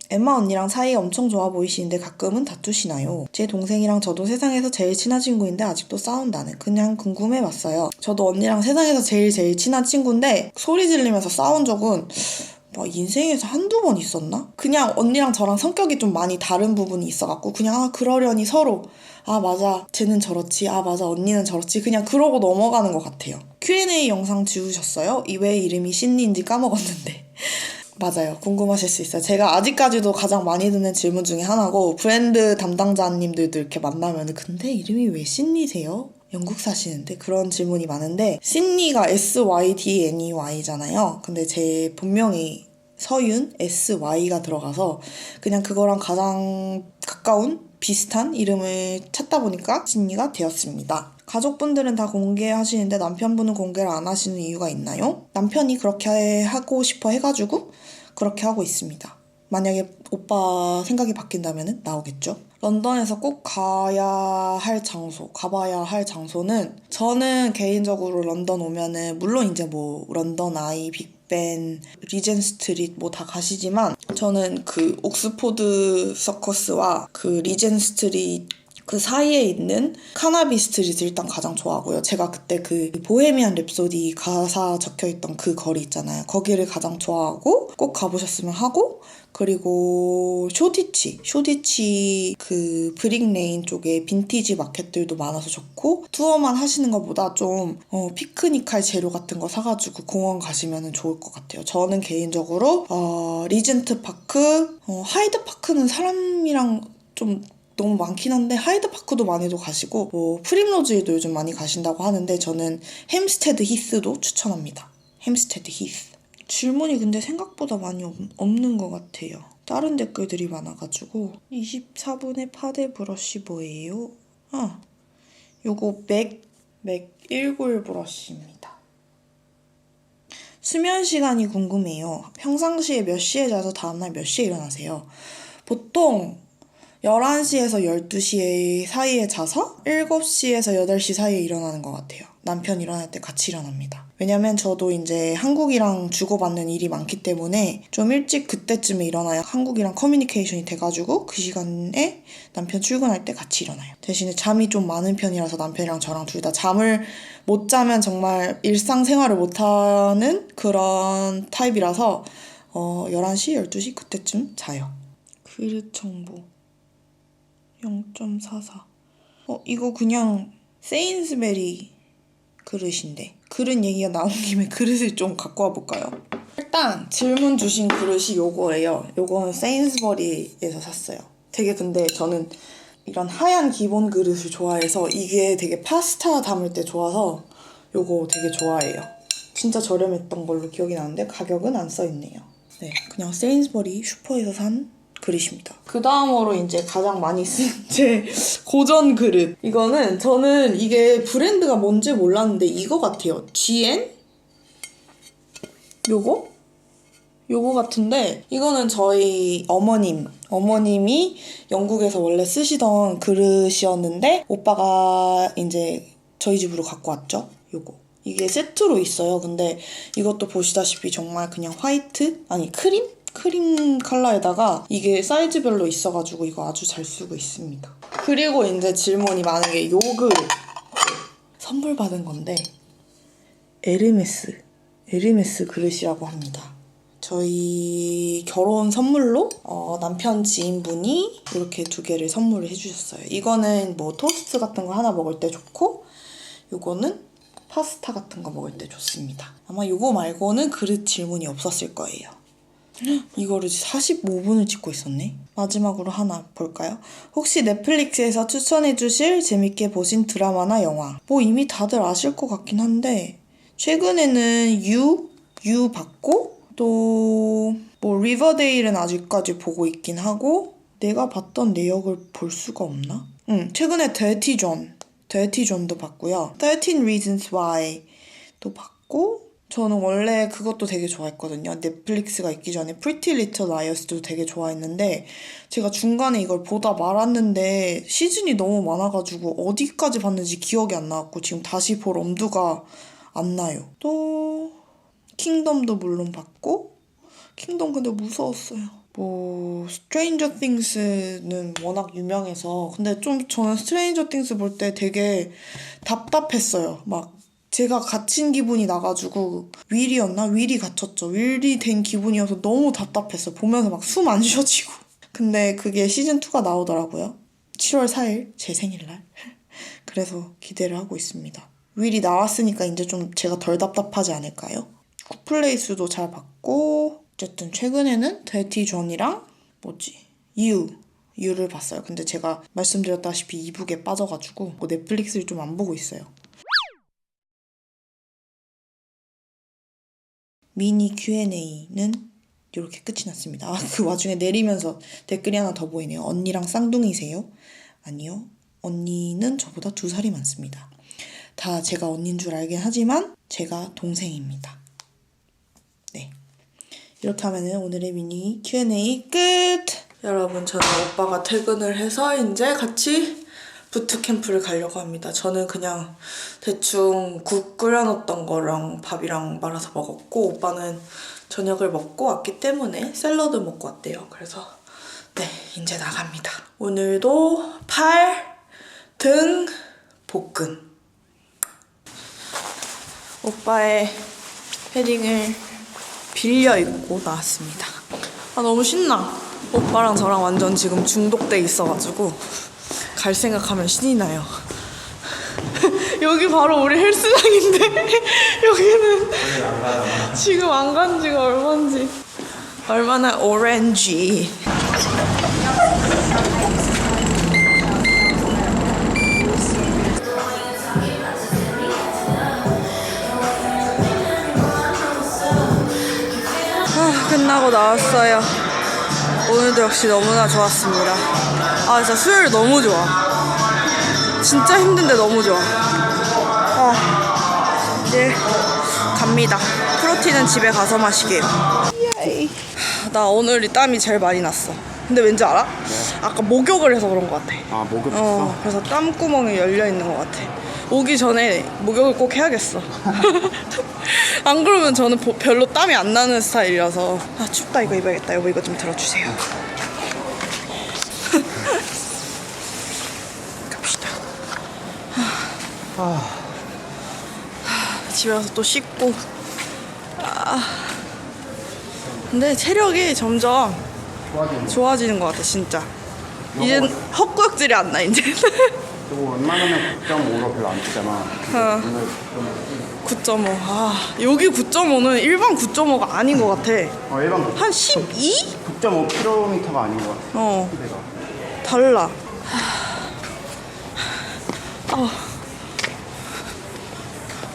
엠마 언니랑 사이 엄청 좋아 보이시는데 가끔은 다투시나요? 제 동생이랑 저도 세상에서 제일 친한 친구인데 아직도 싸운다는. 그냥 궁금해봤어요. 저도 언니랑 세상에서 제일 친한 친구인데 소리 지르면서 싸운 적은 인생에서 한두 번 있었나? 그냥 언니랑 저랑 성격이 좀 많이 다른 부분이 있어갖고 그냥 그러려니 서로 맞아 쟤는 저렇지, 맞아 언니는 저렇지, 그냥 그러고 넘어가는 것 같아요. Q&A 영상 지우셨어요? 왜 이름이 신니인지 까먹었는데. 맞아요. 궁금하실 수 있어요. 제가 아직까지도 가장 많이 듣는 질문 중에 하나고, 브랜드 담당자님들도 이렇게 만나면 근데 이름이 왜 신니세요? 영국 사시는데? 그런 질문이 많은데, 신니가 SYDNEY잖아요. 근데 제 본명이 서윤 SY가 들어가서 그냥 그거랑 가장 가까운 비슷한 이름을 찾다 보니까 신니가 되었습니다. 가족분들은 다 공개하시는데 남편분은 공개를 안 하시는 이유가 있나요? 남편이 그렇게 하고 싶어 해가지고 그렇게 하고 있습니다. 만약에 오빠 생각이 바뀐다면 나오겠죠? 런던에서 꼭 가봐야 할 장소는, 저는 개인적으로 런던 오면은 물론 이제 런던 아이, 빅벤, 리젠 스트릿 다 가시지만 저는 그 옥스포드 서커스와 그 리젠 스트릿 그 사이에 있는 카나비 스트릿을 일단 가장 좋아하고요. 제가 그때 그 보헤미안 랩소디 가사 적혀있던 그 거리 있잖아요. 거기를 가장 좋아하고 꼭 가보셨으면 하고, 그리고 쇼디치 그 브릭레인 쪽에 빈티지 마켓들도 많아서 좋고, 투어만 하시는 것보다 좀 피크닉 할 재료 같은 거 사가지고 공원 가시면 좋을 것 같아요. 저는 개인적으로 리젠트 파크, 하이드 파크는 사람이랑 좀 너무 많긴 한데 하이드파크도 많이도 가시고 프림로즈에도 요즘 많이 가신다고 하는데 저는 햄스테드 히스도 추천합니다. 햄스테드 히스. 질문이 근데 생각보다 많이 없는 것 같아요. 다른 댓글들이 많아가지고. 24분의 파데 브러쉬 뭐예요? 요거 맥 1골 브러쉬입니다. 수면 시간이 궁금해요. 평상시에 몇 시에 자서 다음날 몇 시에 일어나세요? 보통 11시에서 12시 사이에 자서 7시에서 8시 사이에 일어나는 것 같아요. 남편 일어날 때 같이 일어납니다. 왜냐면 저도 이제 한국이랑 주고받는 일이 많기 때문에 좀 일찍 그때쯤에 일어나야 한국이랑 커뮤니케이션이 돼가지고 그 시간에 남편 출근할 때 같이 일어나요. 대신에 잠이 좀 많은 편이라서 남편이랑 저랑 둘 다 잠을 못 자면 정말 일상생활을 못하는 그런 타입이라서 11시, 12시 그때쯤 자요. 그릇 정보 0.44. 이거 그냥 세인스베리 그릇인데. 그릇 얘기가 나온 김에 그릇을 좀 갖고 와볼까요? 일단 질문 주신 그릇이 요거예요. 요거는 세인스버리에서 샀어요. 되게 근데 저는 이런 하얀 기본 그릇을 좋아해서 이게 되게 파스타 담을 때 좋아서 요거 되게 좋아해요. 진짜 저렴했던 걸로 기억이 나는데 가격은 안 써있네요. 네, 그냥 세인스버리 슈퍼에서 산 그릇입니다. 그 다음으로 이제 가장 많이 쓴 제 고전 그릇. 저는 이게 브랜드가 뭔지 몰랐는데 이거 같아요. GN? 요거 같은데 이거는 저희 어머님이 영국에서 원래 쓰시던 그릇이었는데 오빠가 이제 저희 집으로 갖고 왔죠. 이게 세트로 있어요. 근데 이것도 보시다시피 정말 그냥 크림 컬러에다가 이게 사이즈별로 있어가지고 이거 아주 잘 쓰고 있습니다. 그리고 이제 질문이 많은 게 요 그릇. 선물 받은 건데 에르메스 그릇이라고 합니다. 저희 결혼 선물로 남편 지인분이 이렇게 2개를 선물을 해주셨어요. 이거는 뭐 토스트 같은 거 하나 먹을 때 좋고 이거는 파스타 같은 거 먹을 때 좋습니다. 아마 이거 말고는 그릇 질문이 없었을 거예요. 이거를 45분을 찍고 있었네. 마지막으로 하나 볼까요? 혹시 넷플릭스에서 추천해주실 재밌게 보신 드라마나 영화. 뭐 이미 다들 아실 것 같긴 한데 최근에는 유 봤고 또 뭐 리버데일은 아직까지 보고 있긴 하고 내가 봤던 내역을 볼 수가 없나? 최근에 더티 존도 봤고요. 13 Reasons Why도 봤고 저는 원래 그것도 되게 좋아했거든요. 넷플릭스가 있기 전에 Pretty Little Liars도 되게 좋아했는데 제가 중간에 이걸 보다 말았는데 시즌이 너무 많아가지고 어디까지 봤는지 기억이 안 나갖고 지금 다시 볼 엄두가 안 나요. 또 킹덤도 물론 봤고 킹덤 근데 무서웠어요. 뭐 스트레인저 띵스는 워낙 유명해서 근데 좀 저는 스트레인저 띵스 볼 때 되게 답답했어요. 막 제가 갇힌 기분이 나가지고 윌이 갇혔죠. 윌이 된 기분이어서 너무 답답했어요. 보면서 막 숨 안 쉬어지고. 근데 그게 시즌2가 나오더라고요. 7월 4일 제 생일날. 그래서 기대를 하고 있습니다. 윌이 나왔으니까 이제 좀 제가 덜 답답하지 않을까요? 굿플레이스도 잘 봤고 어쨌든 최근에는 더티 존이랑 유를 봤어요. 근데 제가 말씀드렸다시피 이북에 빠져가지고 뭐 넷플릭스를 좀 안 보고 있어요. 미니 Q&A는 이렇게 끝이 났습니다. 그 와중에 내리면서 댓글이 하나 더 보이네요. 언니랑 쌍둥이세요? 아니요. 언니는 저보다 2살이 많습니다. 다 제가 언니인 줄 알긴 하지만 제가 동생입니다. 네. 이렇게 하면은 오늘의 미니 Q&A 끝! 여러분 저는 오빠가 퇴근을 해서 이제 같이 부트캠프를 가려고 합니다. 저는 그냥 대충 국 끓여놓던 거랑 밥이랑 말아서 먹었고 오빠는 저녁을 먹고 왔기 때문에 샐러드 먹고 왔대요. 그래서 네 이제 나갑니다. 오늘도 팔, 등, 복근 오빠의 패딩을 빌려 입고 나왔습니다. 아 너무 신나. 오빠랑 저랑 완전 지금 중독돼 있어가지고 갈 생각하면 신이 나요. 여기 바로 우리 헬스장인데 여기는 지금 안 간 지가 얼마나 오렌지. 끝나고 나왔어요. 오늘도 역시 너무나 좋았습니다. 아 진짜 수요일 너무 좋아. 진짜 힘든데 너무 좋아. 이제 갑니다. 프로틴은 집에 가서 마시게요. 예이. 나 오늘이 땀이 제일 많이 났어. 근데 왠지 알아? 네. 아까 목욕을 해서 그런 것 같아. 아 목욕했어? 그래서 땀구멍이 열려있는 것 같아. 오기 전에 목욕을 꼭 해야겠어. 안 그러면 저는 별로 땀이 안 나는 스타일이라서. 아 춥다. 이거 입어야겠다. 여보 이거 좀 들어주세요. 갑시다. 집에 와서 또 씻고. 근데 체력이 점점 좋아지는 것 같아 진짜. 이젠 헛구역질이 안 나 이제. 그리고 웬만하면 9.5로 별로 안 뛰잖아. 오늘 좀 9.5. 여기 9.5는 일반 9.5가 아닌 것 같아. 일반 한 12? 9.5km가 아닌 것 같아. 내가. 달라.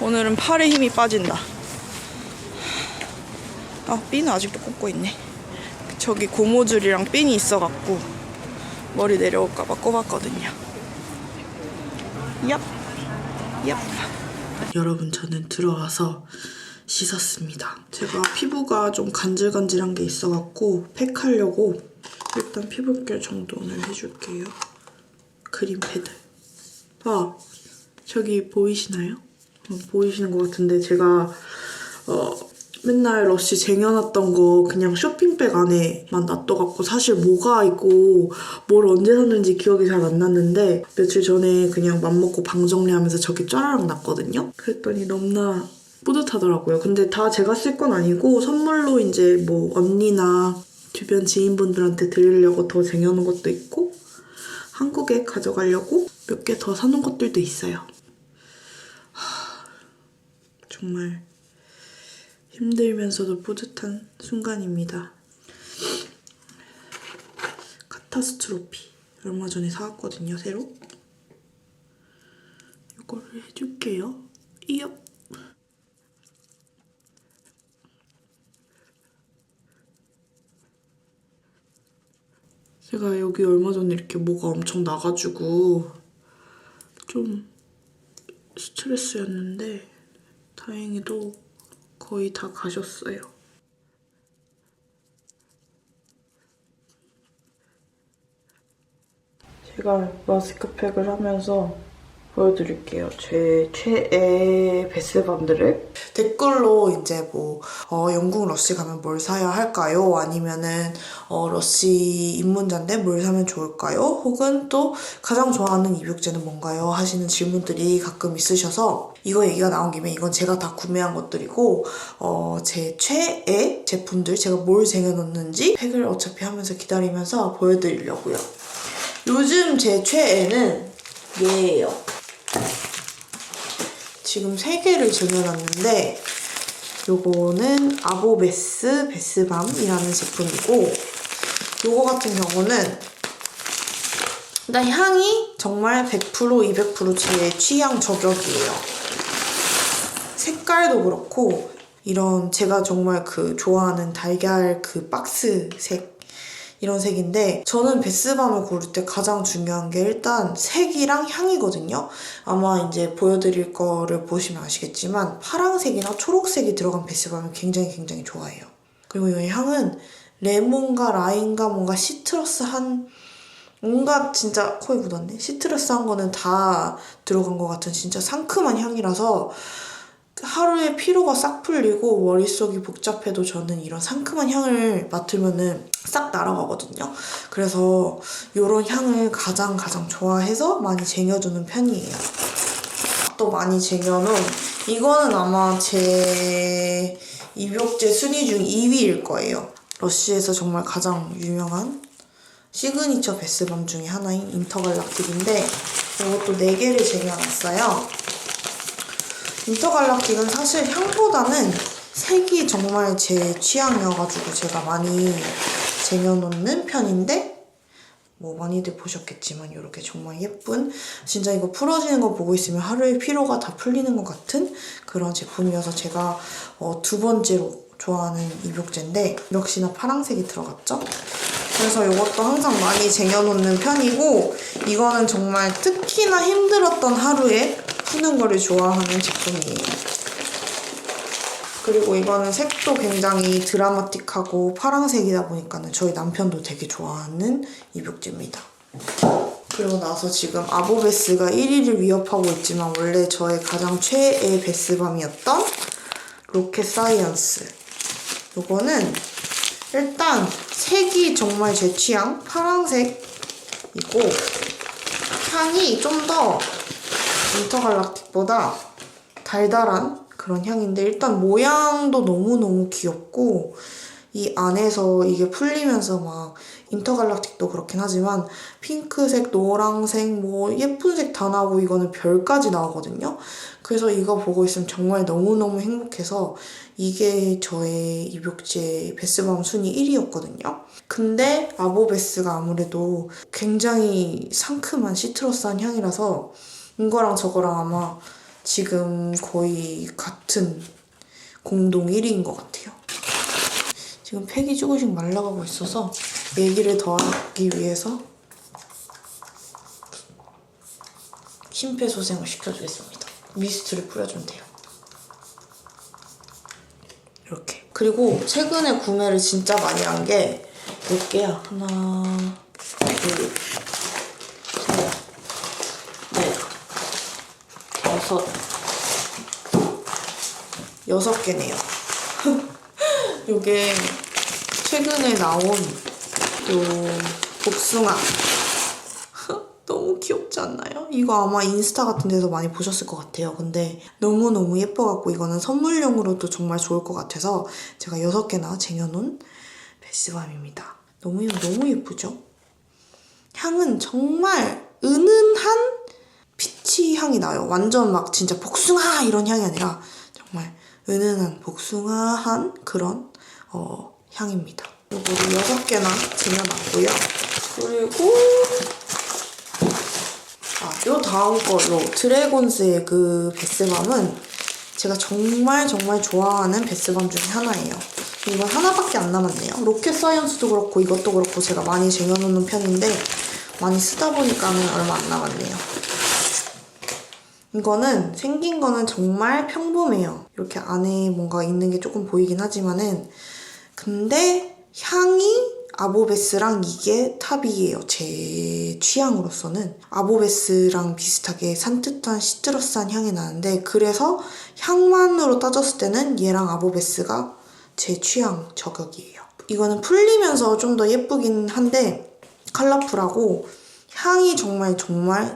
오늘은 팔에 힘이 빠진다. 핀은 아직도 꽂고 있네. 저기 고무줄이랑 핀이 있어갖고 머리 내려올까봐 꼽았거든요. 얍. 여러분 저는 들어와서 씻었습니다. 제가 피부가 좀 간질간질한 게 있어갖고 팩하려고 일단 피부결 정도 오늘 해줄게요. 크림 패드. 저기 보이시나요? 보이시는 것 같은데 제가 맨날 러쉬 쟁여놨던 거 그냥 쇼핑백 안에만 놔둬갖고 사실 뭐가 있고 뭘 언제 샀는지 기억이 잘 안 났는데 며칠 전에 그냥 맘먹고 방 정리하면서 저기 쫘라락 놨거든요? 그랬더니 너무나 뿌듯하더라고요. 근데 다 제가 쓸 건 아니고 선물로 이제 뭐 언니나 주변 지인분들한테 드리려고 더 쟁여놓은 것도 있고 한국에 가져가려고 몇 개 더 사놓은 것들도 있어요. 정말 힘들면서도 뿌듯한 순간입니다. 카타스트로피 얼마 전에 사왔거든요, 새로. 이거를 해줄게요. 이요. 제가 여기 얼마 전에 이렇게 뭐가 엄청 나가지고 좀 스트레스였는데 다행히도 거의 다 가셨어요. 제가 마스크팩을 하면서 보여드릴게요. 제 최애 베스밤들을. 댓글로 이제 뭐 영국 러쉬 가면 뭘 사야 할까요? 아니면은 러쉬 입문자인데 뭘 사면 좋을까요? 혹은 또 가장 좋아하는 입욕제는 뭔가요? 하시는 질문들이 가끔 있으셔서 이거 얘기가 나온 김에 이건 제가 다 구매한 것들이고 제 최애 제품들 제가 뭘 쟁여놓는지 팩을 어차피 하면서 기다리면서 보여드리려고요. 요즘 제 최애는 얘예요. 지금 3개를 쟁여놨는데 요거는 아보베스 베스밤이라는 제품이고 요거 같은 경우는 일단 향이 정말 100% 200% 제 취향 저격이에요. 색깔도 그렇고 이런 제가 정말 그 좋아하는 달걀 그 박스색 이런 색인데 저는 베스밤을 고를 때 가장 중요한 게 일단 색이랑 향이거든요. 아마 이제 보여드릴 거를 보시면 아시겠지만 파란색이나 초록색이 들어간 베스밤을 굉장히 좋아해요. 그리고 이 향은 레몬과 라임과 뭔가 시트러스한 뭔가 진짜 코에 묻었네. 시트러스한 거는 다 들어간 것 같은 진짜 상큼한 향이라서 하루에 피로가 싹 풀리고 머릿속이 복잡해도 저는 이런 상큼한 향을 맡으면은 싹 날아가거든요. 그래서 이런 향을 가장 좋아해서 많이 쟁여두는 편이에요. 또 많이 쟁여놓은 이거는 아마 제 입욕제 순위 중 2위일 거예요. 러쉬에서 정말 가장 유명한 시그니처 베스밤 중에 하나인 인터갈락틱인데 이것도 4개를 쟁여놨어요. 인터갈락틱은 사실 향보다는 색이 정말 제 취향이어가지고 제가 많이 쟁여놓는 편인데 뭐 많이들 보셨겠지만 이렇게 정말 예쁜 진짜 이거 풀어지는 거 보고 있으면 하루에 피로가 다 풀리는 것 같은 그런 제품이어서 제가 2번째로 좋아하는 입욕제인데 역시나 파란색이 들어갔죠? 그래서 이것도 항상 많이 쟁여놓는 편이고 이거는 정말 특히나 힘들었던 하루에 푸는 거를 좋아하는 제품이에요. 그리고 이거는 색도 굉장히 드라마틱하고 파란색이다 보니까는 저희 남편도 되게 좋아하는 입욕제입니다. 그리고 나서 지금 아보베스가 1위를 위협하고 있지만 원래 저의 가장 최애 베스밤이었던 로켓 사이언스. 이거는 일단 색이 정말 제 취향 파란색이고 향이 좀 더 인터갈락틱보다 달달한 그런 향인데 일단 모양도 너무너무 귀엽고 이 안에서 이게 풀리면서 막 인터갈락틱도 그렇긴 하지만 핑크색, 노란색, 뭐 예쁜 색 다 나오고 이거는 별까지 나오거든요. 그래서 이거 보고 있으면 정말 너무너무 행복해서 이게 저의 입욕제 베스밤 순위 1위였거든요. 근데 아보베스가 아무래도 굉장히 상큼한 시트러스한 향이라서 이거랑 저거랑 아마 지금 거의 같은 공동 1위인 것 같아요. 지금 팩이 조금씩 말라가고 있어서 얘기를 더 하기 위해서 심폐소생을 시켜주겠습니다. 미스트를 뿌려주면 돼요. 이렇게. 그리고 최근에 구매를 진짜 많이 한 게 몇 개야? 하나, 둘, 셋, 넷, 다섯, 6개네요. 요게 최근에 나온 요 복숭아. 너무 귀엽지 않나요? 이거 아마 인스타 같은 데서 많이 보셨을 것 같아요. 근데 너무너무 예뻐갖고 이거는 선물용으로도 정말 좋을 것 같아서 제가 6개나 쟁여놓은 베스밤입니다. 너무 예쁘죠? 향은 정말 은은한 피치 향이 나요. 완전 막 진짜 복숭아 이런 향이 아니라 정말 은은한 복숭아한 그런 향입니다. 요거를 6개나 쟁여놨고요. 그리고 요 다음 걸로 드래곤스의 그 베스밤은 제가 정말 좋아하는 베스밤 중에 하나예요. 이건 하나밖에 안 남았네요. 로켓 사이언스도 그렇고 이것도 그렇고 제가 많이 쟁여놓는 편인데 많이 쓰다 보니까는 얼마 안 남았네요. 이거는 생긴 거는 정말 평범해요. 이렇게 안에 뭔가 있는 게 조금 보이긴 하지만은 근데 향이 아보베스랑 이게 탑이에요. 제 취향으로서는 아보베스랑 비슷하게 산뜻한 시트러스한 향이 나는데 그래서 향만으로 따졌을 때는 얘랑 아보베스가 제 취향 저격이에요. 이거는 풀리면서 좀 더 예쁘긴 한데 컬러풀하고 향이 정말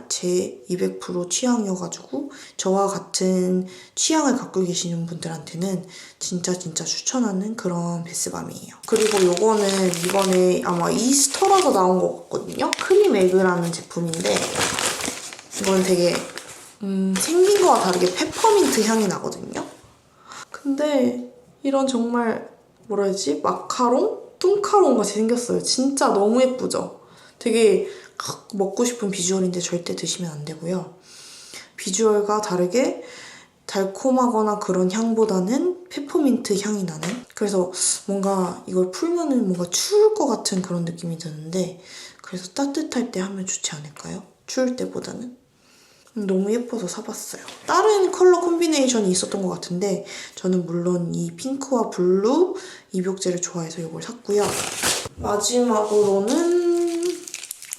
제 200% 취향이어가지고 저와 같은 취향을 갖고 계시는 분들한테는 진짜 추천하는 그런 베스밤이에요. 그리고 요거는 이번에 아마 이스터라서 나온 것 같거든요. 크림 에그라는 제품인데 이건 되게 생긴 거와 다르게 페퍼민트 향이 나거든요. 근데 이런 정말 뭐라 해야지? 마카롱? 뚱카롱 같이 생겼어요. 진짜 너무 예쁘죠? 되게 먹고 싶은 비주얼인데 절대 드시면 안 되고요. 비주얼과 다르게 달콤하거나 그런 향보다는 페퍼민트 향이 나는 그래서 뭔가 이걸 풀면은 뭔가 추울 것 같은 그런 느낌이 드는데 그래서 따뜻할 때 하면 좋지 않을까요? 추울 때보다는. 너무 예뻐서 사봤어요. 다른 컬러 콤비네이션이 있었던 것 같은데 저는 물론 이 핑크와 블루 입욕제를 좋아해서 이걸 샀고요. 마지막으로는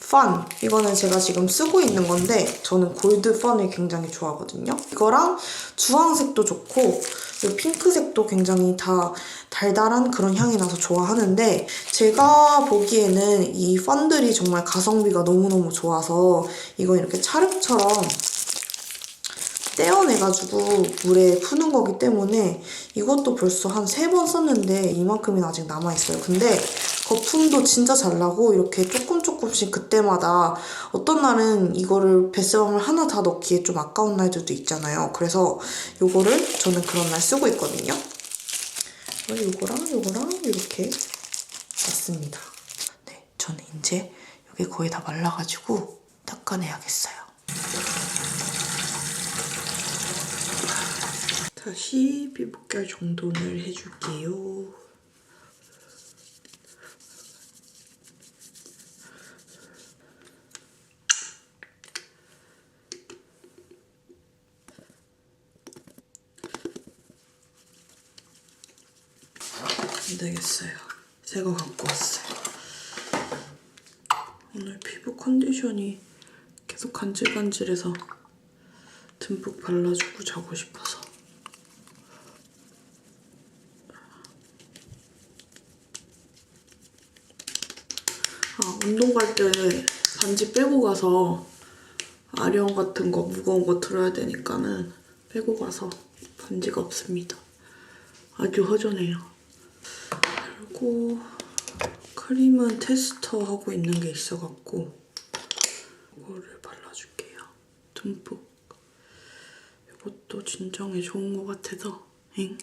펀! 이거는 제가 지금 쓰고 있는 건데 저는 골드 펀을 굉장히 좋아하거든요. 이거랑 주황색도 좋고 이 핑크색도 굉장히 다 달달한 그런 향이 나서 좋아하는데 제가 보기에는 이 펀들이 정말 가성비가 너무너무 좋아서 이건 이렇게 찰흙처럼 떼어내가지고 물에 푸는 거기 때문에 이것도 벌써 한 3번 썼는데 이만큼이 아직 남아있어요. 근데 거품도 진짜 잘 나고 이렇게 조금씩 그때마다 어떤 날은 이거를 베스밤을 하나 다 넣기에 좀 아까운 날들도 있잖아요. 그래서 요거를 저는 그런 날 쓰고 있거든요. 요거랑 이렇게 놨습니다. 네, 저는 이제 이게 거의 다 말라가지고 닦아내야겠어요. 다시 피부결 정돈을 해줄게요. 안 되겠어요. 새 거 갖고 왔어요. 오늘 피부 컨디션이 계속 간질간질해서 듬뿍 발라주고 자고 싶어서. 운동 갈 때 반지 빼고 가서 아령 같은 거 무거운 거 들어야 되니까는 빼고 가서 반지가 없습니다. 아주 허전해요. 그리고 크림은 테스터 하고 있는 게 있어갖고 이거를 발라줄게요. 듬뿍. 이것도 진정에 좋은 것 같아서 엥?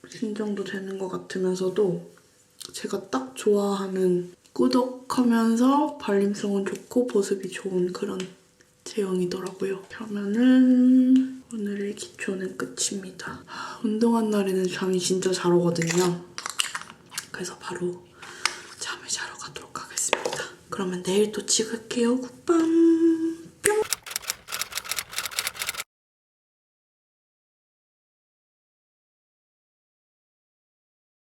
진정도 되는 것 같으면서도 제가 딱 좋아하는 꾸덕하면서 발림성은 좋고 보습이 좋은 그런 제형이더라고요. 그러면은 오늘의 기초는 끝입니다. 운동한 날에는 잠이 진짜 잘 오거든요. 그래서 바로 잠을 자러 가도록 하겠습니다. 그러면 내일 또 찍을게요. 굿밤.